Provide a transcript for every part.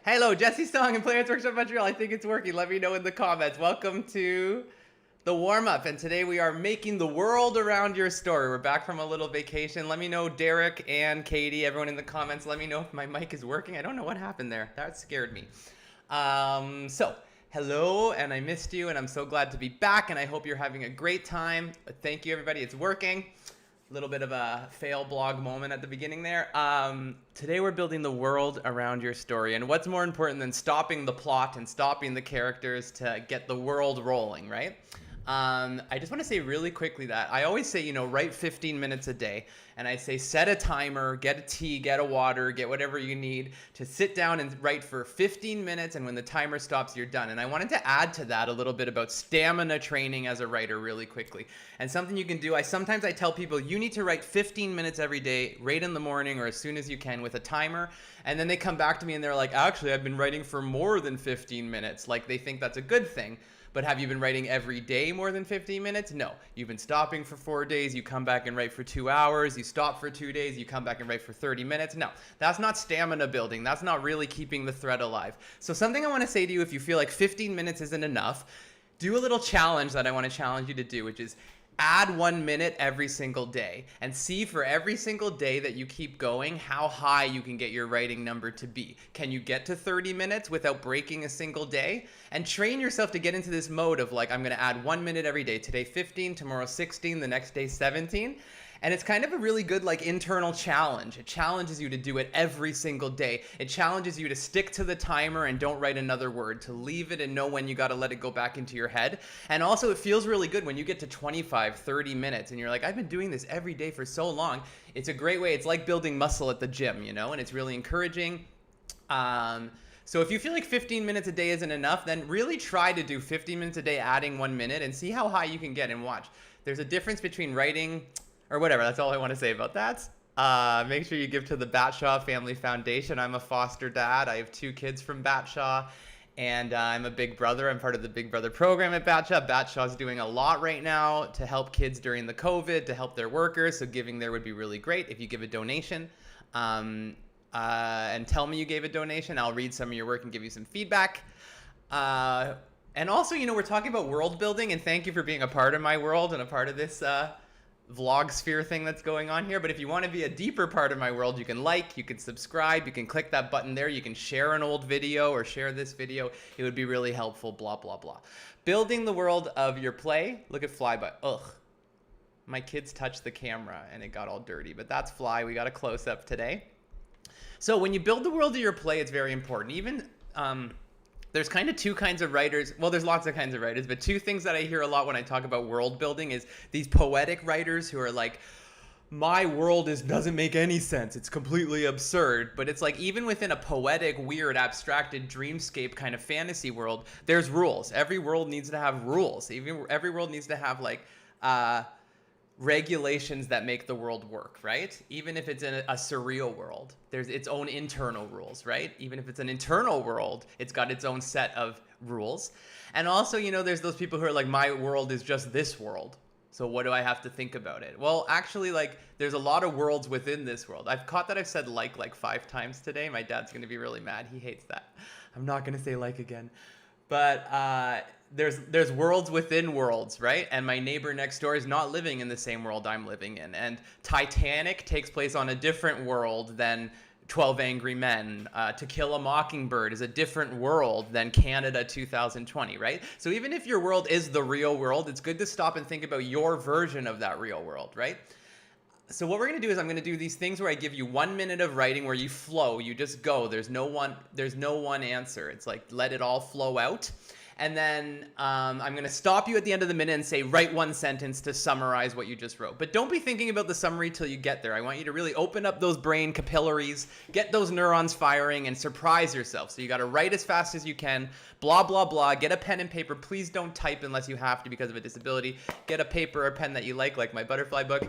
Hello, Jesse Stong and Playwright Workshop Montreal. I think it's working. Let me know in the comments. Welcome to the warm-up, and today we are making the world around your story. We're back from a little vacation. Let me know, Derek and Katie, everyone in the comments, let me know if my mic is working. I don't know what happened there. That scared me. Hello, and I missed you, and I'm so glad to be back, and I hope you're having a great time. Thank you, everybody. It's working. A little bit of a fail blog moment at the beginning there. Today we're building the world around your story, and what's more important than stopping the plot and stopping the characters to get the world rolling, right? I just want to say really quickly that I always say, write 15 minutes a day. And I say set a timer, get a tea, get a water, get whatever you need to sit down and write for 15 minutes. And when the timer stops, you're done. And I wanted to add to that a little bit about stamina training as a writer really quickly. And something you can do, sometimes I tell people you need to write 15 minutes every day, right in the morning or as soon as you can with a timer. And then they come back to me and they're like, actually, I've been writing for more than 15 minutes. Like they think that's a good thing. But have you been writing every day more than 15 minutes? No. You've been stopping for 4 days. You come back and write for 2 hours. You stop for 2 days. You come back and write for 30 minutes. No, that's not stamina building. That's not really keeping the thread alive. So something I want to say to you, if you feel like 15 minutes isn't enough, do a little challenge that I want to challenge you to do, which is add 1 minute every single day and see for every single day that you keep going how high you can get your writing number to be. Can you get to 30 minutes without breaking a single day? And train yourself to get into this mode of like, I'm going to add 1 minute every day. Today 15, tomorrow 16, the next day 17. And it's kind of a really good like internal challenge. It challenges you to do it every single day. It challenges you to stick to the timer and don't write another word, to leave it and know when you got to let it go back into your head. And also it feels really good when you get to 25, 30 minutes and you're like, I've been doing this every day for so long. It's a great way. It's like building muscle at the gym, and it's really encouraging. So if you feel like 15 minutes a day isn't enough, then really try to do 15 minutes a day, adding 1 minute, and see how high you can get. And watch. There's a difference between writing or whatever. That's all I want to say about that. Make sure you give to the Batshaw Family Foundation. I'm a foster dad. I have 2 kids from Batshaw, and I'm a big brother. I'm part of the Big Brother program at Batshaw. Batshaw's doing a lot right now to help kids during the COVID, to help their workers. So giving there would be really great if you give a donation. And tell me you gave a donation. I'll read some of your work and give you some feedback. And also, we're talking about world building, and thank you for being a part of my world and a part of this vlog sphere thing that's going on here. But if you want to be a deeper part of my world, you can like, you can subscribe, you can click that button there, you can share an old video or share this video. It would be really helpful, blah, blah, blah. Building the world of your play. Look at Flyby. Ugh. My kids touched the camera and it got all dirty, but that's Fly. We got a close-up today. So when you build the world of your play, it's very important. Even there's kind of 2 kinds of writers. Well, there's lots of kinds of writers, but 2 things that I hear a lot when I talk about world building is these poetic writers who are like, my world doesn't make any sense. It's completely absurd. But it's like, even within a poetic, weird, abstracted dreamscape kind of fantasy world, there's rules. Every world needs to have rules. Every world needs to have like regulations that make the world work, right? Even if it's in a surreal world, there's its own internal rules, right? Even if it's an internal world, it's got its own set of rules. And also, there's those people who are like, my world is just this world. So what do I have to think about it? Well, actually, like, there's a lot of worlds within this world. I've caught that I've said like 5 times today. My dad's going to be really mad. He hates that. I'm not going to say like again. But there's worlds within worlds, right? And my neighbor next door is not living in the same world I'm living in. And Titanic takes place on a different world than 12 Angry Men. To Kill a Mockingbird is a different world than Canada 2020, right? So even if your world is the real world, it's good to stop and think about your version of that real world, right? So what we're going to do is I'm going to do these things where I give you 1 minute of writing where you flow, you just go. There's no one answer. It's like, let it all flow out. And then I'm going to stop you at the end of the minute and say, write 1 sentence to summarize what you just wrote. But don't be thinking about the summary till you get there. I want you to really open up those brain capillaries, get those neurons firing, and surprise yourself. So you got to write as fast as you can, blah, blah, blah. Get a pen and paper. Please don't type unless you have to because of a disability. Get a paper or pen that you like my butterfly book.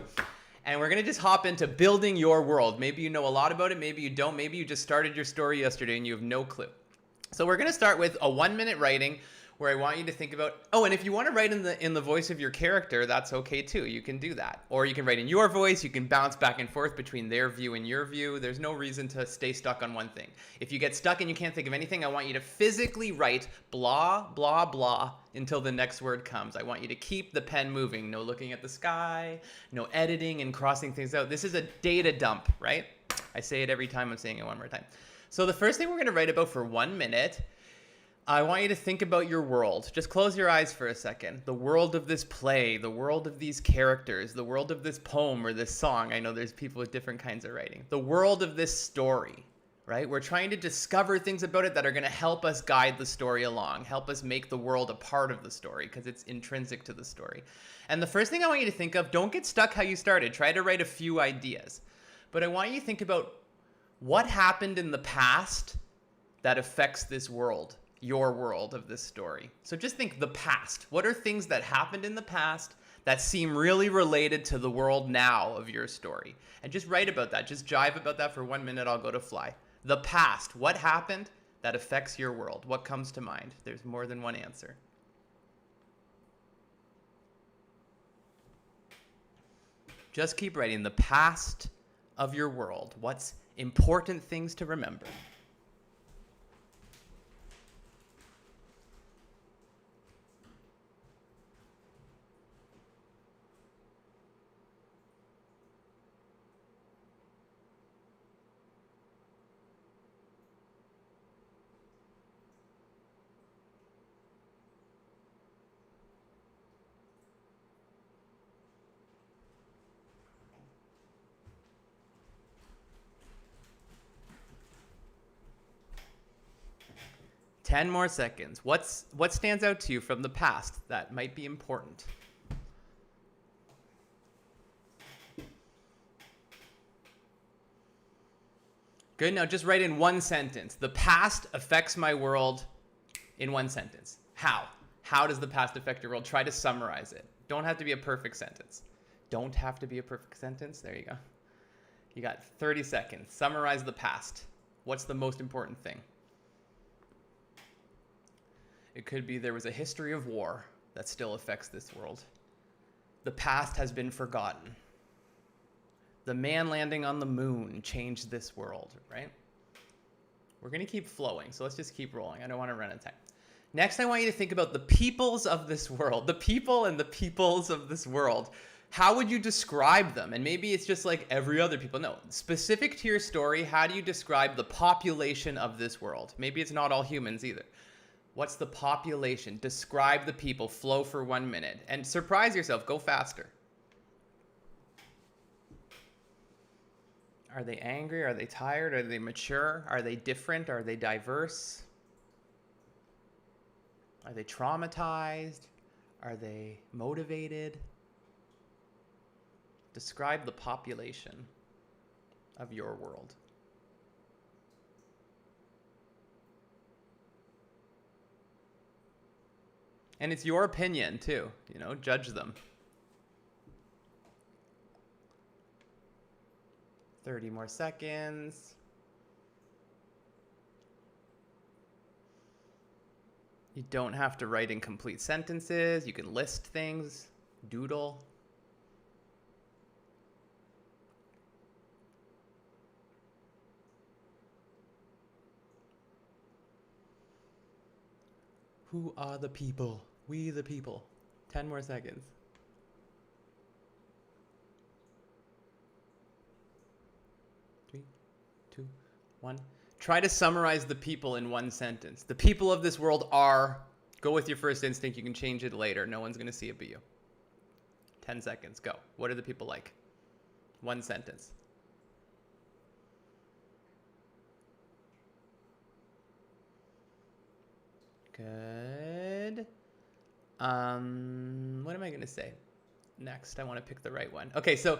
And we're going to just hop into building your world. Maybe you know a lot about it. Maybe you don't. Maybe you just started your story yesterday and you have no clue. So we're going to start with a 1 minute writing where I want you to think about, oh, and if you want to write in the voice of your character, that's okay too. You can do that. Or you can write in your voice. You can bounce back and forth between their view and your view. There's no reason to stay stuck on one thing. If you get stuck and you can't think of anything, I want you to physically write blah, blah, blah until the next word comes. I want you to keep the pen moving. No looking at the sky, no editing and crossing things out. This is a data dump, right? I say it every time. I'm saying it one more time. So the first thing we're going to write about for 1 minute, I want you to think about your world. Just close your eyes for a second. The world of this play, the world of these characters, the world of this poem or this song. I know there's people with different kinds of writing. The world of this story, right? We're trying to discover things about it that are going to help us guide the story along, help us make the world a part of the story because it's intrinsic to the story. And the first thing I want you to think of, don't get stuck how you started. Try to write a few ideas. But I want you to think about what happened in the past that affects this world. Your world of this story. So just think the past. What are things that happened in the past that seem really related to the world now of your story? And just write about that. Just jive about that for 1 minute. I'll go to fly. The past. What happened that affects your world? What comes to mind? There's more than one answer. Just keep writing. The past of your world. What's important things to remember? Ten more seconds. What stands out to you from the past that might be important? Good. Now just write in one sentence. The past affects my world in one sentence. How? How does the past affect your world? Try to summarize it. Don't have to be a perfect sentence. Don't have to be a perfect sentence. There you go. You got 30 seconds. Summarize the past. What's the most important thing? It could be there was a history of war that still affects this world. The past has been forgotten. The man landing on the moon changed this world, right? We're going to keep flowing, so let's just keep rolling. I don't want to run out of time. Next, I want you to think about the peoples of this world. The people and the peoples of this world. How would you describe them? And maybe it's just like every other people. No, specific to your story, how do you describe the population of this world? Maybe it's not all humans either. What's the population? Describe the people. Flow for 1 minute. And surprise yourself. Go faster. Are they angry? Are they tired? Are they mature? Are they different? Are they diverse? Are they traumatized? Are they motivated? Describe the population of your world. And it's your opinion too, you know, judge them. 30 more seconds. You don't have to write in complete sentences. You can list things, doodle. Who are the people? We the people. 10 more seconds. 3, 2, 1. Try to summarize the people in one sentence. The people of this world are, go with your first instinct. You can change it later. No one's going to see it but you. 10 seconds. Go. What are the people like? One sentence. Good. What am I going to say? Next, I want to pick the right one. Okay, so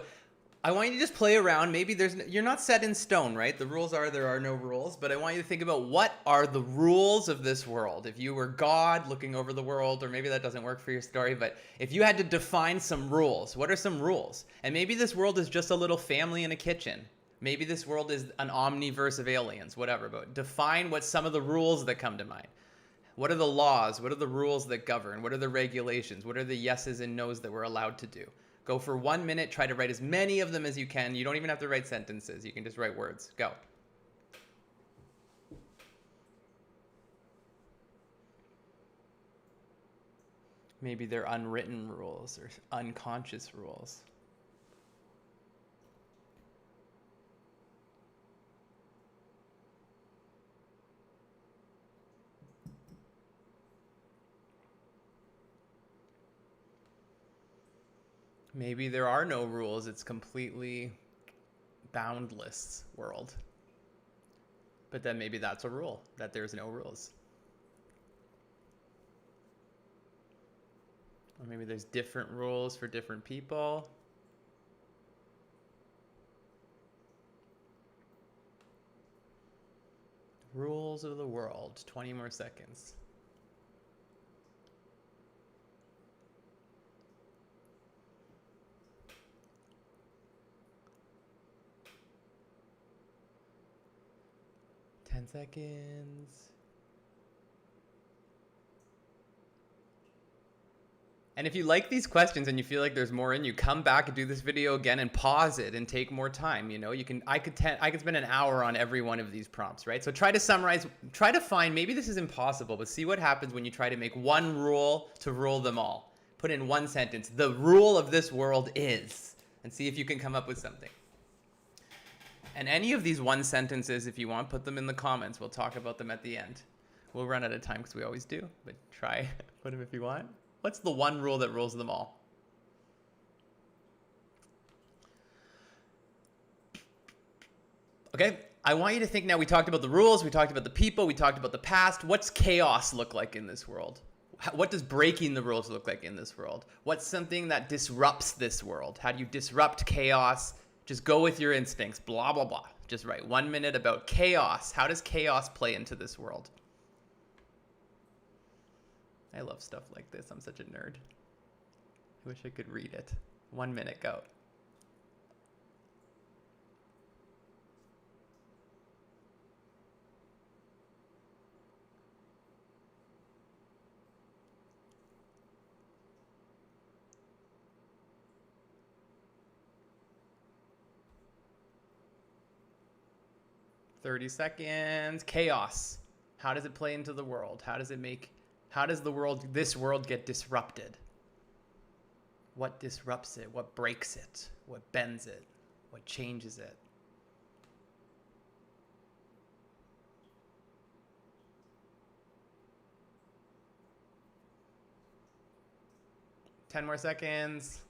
I want you to just play around. Maybe you're not set in stone, right? The rules are there are no rules, but I want you to think about what are the rules of this world. If you were God looking over the world, or maybe that doesn't work for your story, but if you had to define some rules, what are some rules? And maybe this world is just a little family in a kitchen. Maybe this world is an omniverse of aliens, whatever, but define what some of the rules that come to mind. What are the laws? What are the rules that govern? What are the regulations? What are the yeses and nos that we're allowed to do? Go for 1 minute. Try to write as many of them as you can. You don't even have to write sentences. You can just write words. Go. Maybe they're unwritten rules or unconscious rules. Maybe there are no rules. It's completely boundless world. But then maybe that's a rule, that there's no rules. Or maybe there's different rules for different people. Rules of the world. 20 more seconds. Seconds. And if you like these questions and you feel like there's more in you, come back and do this video again and pause it and take more time. You know, I could spend an hour on every one of these prompts, right? So try to summarize, try to find, maybe this is impossible, but see what happens when you try to make one rule to rule them all. Put in one sentence, the rule of this world is, and see if you can come up with something. And any of these one sentences, if you want, put them in the comments. We'll talk about them at the end. We'll run out of time because we always do, but try, put them if you want. What's the one rule that rules them all? Okay, I want you to think now, we talked about the rules, we talked about the people, we talked about the past. What's chaos look like in this world? What does breaking the rules look like in this world? What's something that disrupts this world? How do you disrupt chaos? Just go with your instincts, blah, blah, blah. Just write 1 minute about chaos. How does chaos play into this world? I love stuff like this. I'm such a nerd. I wish I could read it. 1 minute, go. $30 seconds. Chaos. How does it play into the world? How does this world get disrupted? What disrupts it? What breaks it? What bends it? What changes it? Ten more seconds.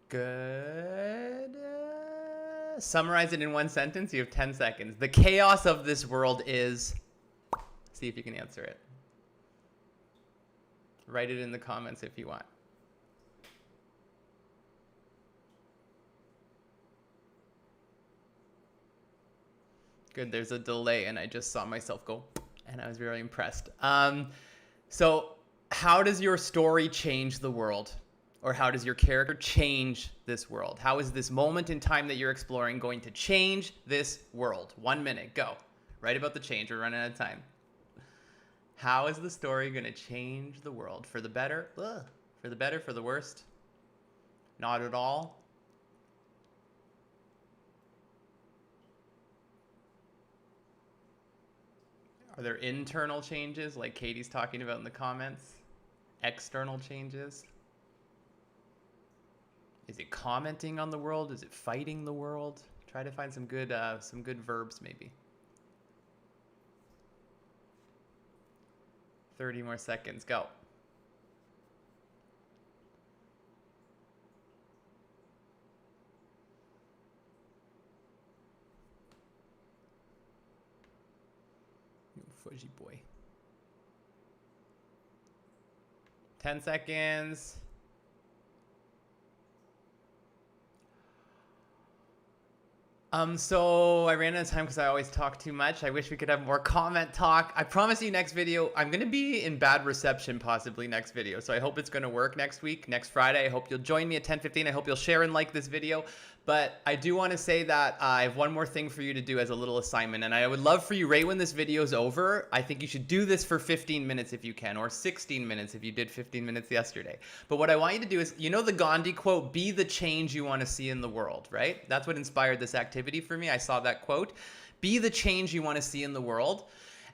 Good. Summarize it in one sentence. You have 10 seconds. The chaos of this world is... See if you can answer it. Write it in the comments if you want. Good. There's a delay, and I just saw myself go, and I was very impressed. So how does your story change the world? Or how does your character change this world? How is this moment in time that you're exploring going to change this world? 1 minute, go. Write about the change. We're running out of time. How is the story going to change the world? For the better? Ugh. For the better? For the worst? Not at all? Are there internal changes like Katie's talking about in the comments? External changes? Is it commenting on the world? Is it fighting the world? Try to find some good verbs maybe. 30 more seconds, go. Fudgy boy. 10 seconds. So I ran out of time because I always talk too much. I wish we could have more comment talk. I promise you next video, I'm going to be in bad reception possibly next video. So I hope it's going to work next week, next Friday. I hope you'll join me at 10:15. I hope you'll share and like this video. But I do want to say that I have one more thing for you to do as a little assignment. And I would love for you, right when this video is over, I think you should do this for 15 minutes if you can, or 16 minutes if you did 15 minutes yesterday. But what I want you to do is, you know the Gandhi quote, be the change you want to see in the world, right? That's what inspired this activity for me. I saw that quote. Be the change you want to see in the world.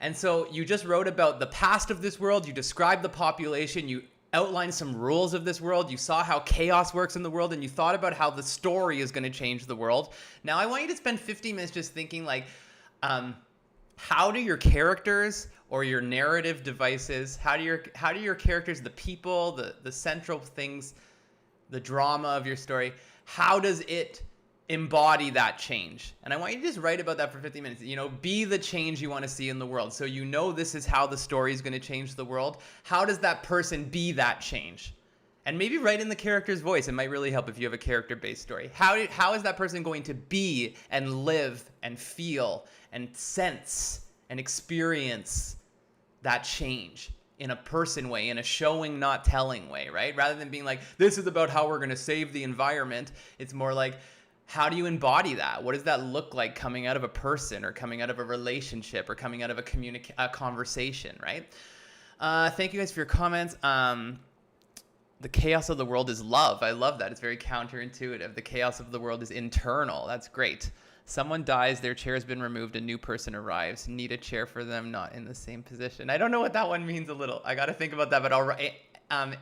And so you just wrote about the past of this world. You described the population. You outlined some rules of this world. You saw how chaos works in the world, and you thought about how the story is going to change the world. Now I want you to spend 15 minutes just thinking like, how do your characters or your narrative devices, how do your characters, the people, the central things, the drama of your story, how does it embody that change? And I want you to just write about that for 50 minutes. You know, be the change you want to see in the world. So you know this is how the story is going to change the world. How does that person be that change? And maybe write in the character's voice. It might really help if you have a character-based story. How is that person going to be and live and feel and sense and experience that change in a person way, in a showing, not telling way, right? Rather than being like, this is about how we're going to save the environment. It's more like, how do you embody that? What does that look like coming out of a person, or coming out of a relationship, or coming out of a conversation, right? Thank you guys for your comments. The chaos of the world is love. I love that. It's very counterintuitive. The chaos of the world is internal. That's great. Someone dies, their chair has been removed, a new person arrives. Need a chair for them, not in the same position. I don't know what that one means a little. I got to think about that, but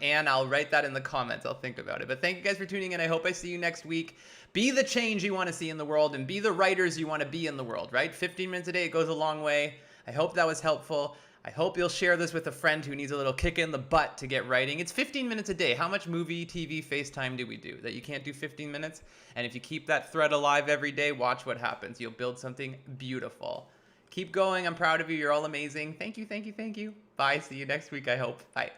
Anne, I'll write that in the comments. I'll think about it. But thank you guys for tuning in. I hope I see you next week. Be the change you want to see in the world, and be the writers you want to be in the world, right? 15 minutes a day, it goes a long way. I hope that was helpful. I hope you'll share this with a friend who needs a little kick in the butt to get writing. It's 15 minutes a day. How much movie, TV, FaceTime do we do that you can't do 15 minutes? And if you keep that thread alive every day, watch what happens. You'll build something beautiful. Keep going. I'm proud of you. You're all amazing. Thank you, thank you, thank you. Bye. See you next week, I hope. Bye.